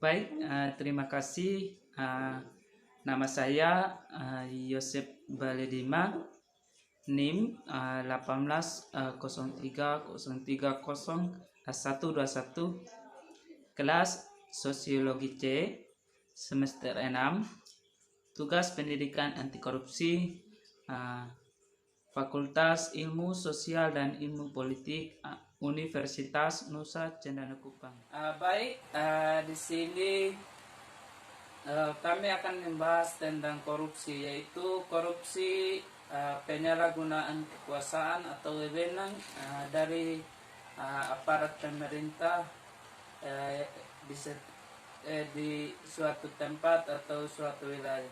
Baik, terima kasih. Nama saya Yosep Baledima, NIM 18 03 03 0121, kelas Sosiologi C, semester 6, tugas pendidikan anti korupsi, Fakultas Ilmu Sosial dan Ilmu Politik, Universitas Nusa Cendana Kupang. Baik, di sini kami akan membahas tentang korupsi, yaitu korupsi penyalahgunaan kekuasaan atau wewenang dari aparat pemerintah di suatu tempat atau suatu wilayah.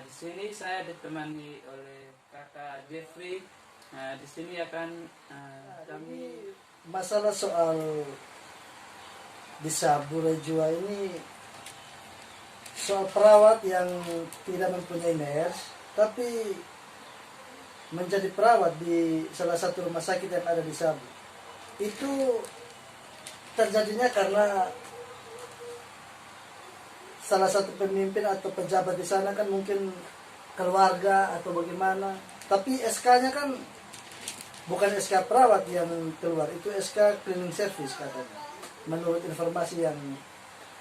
Di sini saya ditemani oleh kakak Jeffrey. Di sini akan kami masalah soal Disaburejua ini soal perawat yang tidak mempunyai ners tapi menjadi perawat di salah satu rumah sakit yang ada di Sabu. Itu terjadinya karena salah satu pemimpin atau pejabat di sana kan mungkin keluarga atau bagaimana, tapi SK-nya kan bukan SK perawat yang keluar, itu SK cleaning service katanya, menurut informasi yang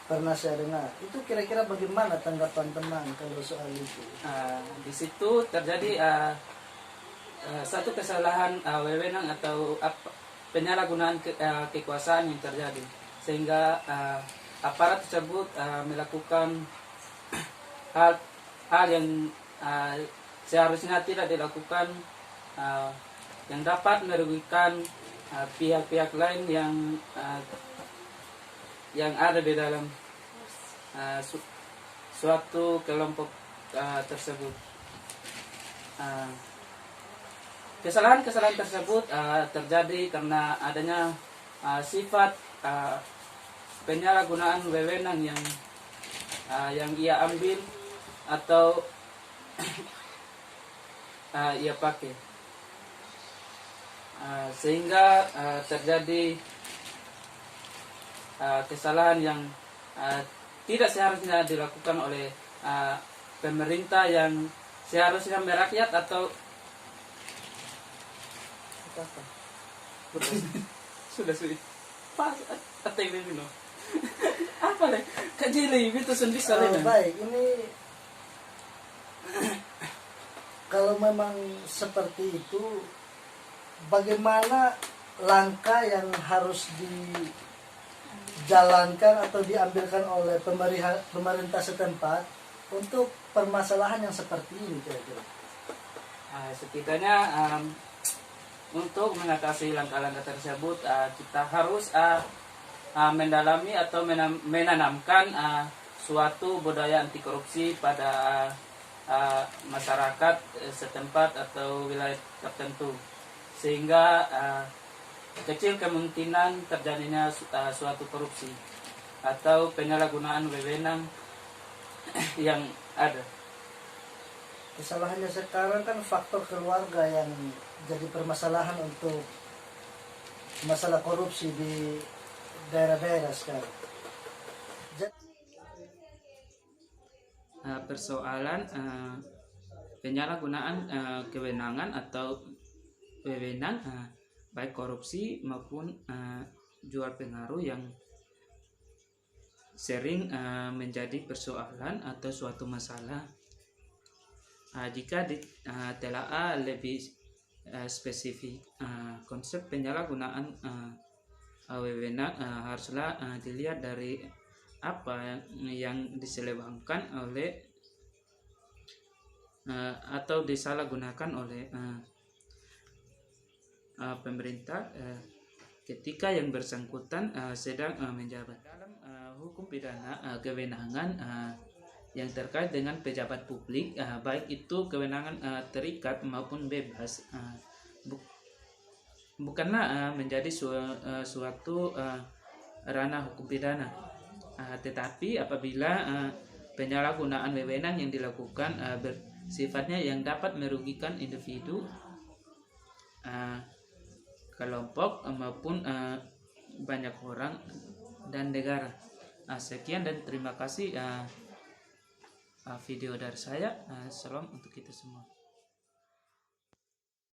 pernah saya dengar. Itu kira-kira bagaimana tanggapan teman kalau soal itu? Di situ terjadi satu kesalahan wewenang atau penyalahgunaan kekuasaan yang terjadi, sehingga aparat tersebut melakukan hal yang seharusnya tidak dilakukan, yang dapat merugikan pihak-pihak lain yang ada di dalam suatu kelompok tersebut. Kesalahan-kesalahan tersebut terjadi karena adanya sifat penyalahgunaan wewenang yang ia ambil atau ia pakai, sehingga terjadi kesalahan yang tidak seharusnya dilakukan oleh pemerintah yang seharusnya merakyat atau sudah pas atau ini apa deh kejeli itu sendiri sekali. Baik, ini kalau memang seperti itu, bagaimana langkah yang harus dijalankan atau diambilkan oleh pemerintah setempat untuk permasalahan yang seperti ini kira-kira? Setidaknya untuk mengatasi langkah-langkah tersebut, kita harus mendalami atau menanamkan suatu budaya anti korupsi pada masyarakat setempat atau wilayah tertentu, sehingga kecil kemungkinan terjadinya suatu korupsi atau penyalahgunaan wewenang yang ada. Kesalahannya sekarang kan faktor keluarga yang jadi permasalahan untuk masalah korupsi di daerah-daerah sekarang. Persoalan penyalahgunaan kewenangan atau wewenang, baik korupsi maupun jual pengaruh, yang sering menjadi persoalan atau suatu masalah. Jika ditelaah lebih spesifik, konsep penyalahgunaan wewenang haruslah dilihat dari apa yang diselewengkan oleh atau disalahgunakan oleh pemerintah ketika yang bersangkutan sedang menjabat. Dalam hukum pidana, kewenangan yang terkait dengan pejabat publik, baik itu kewenangan terikat maupun bebas, bukanlah menjadi suatu ranah hukum pidana. Tetapi apabila penyalahgunaan wewenang yang dilakukan bersifatnya yang dapat merugikan individu, kelompok maupun banyak orang dan negara, Sekian dan terima kasih video dari saya. Salam untuk kita semua.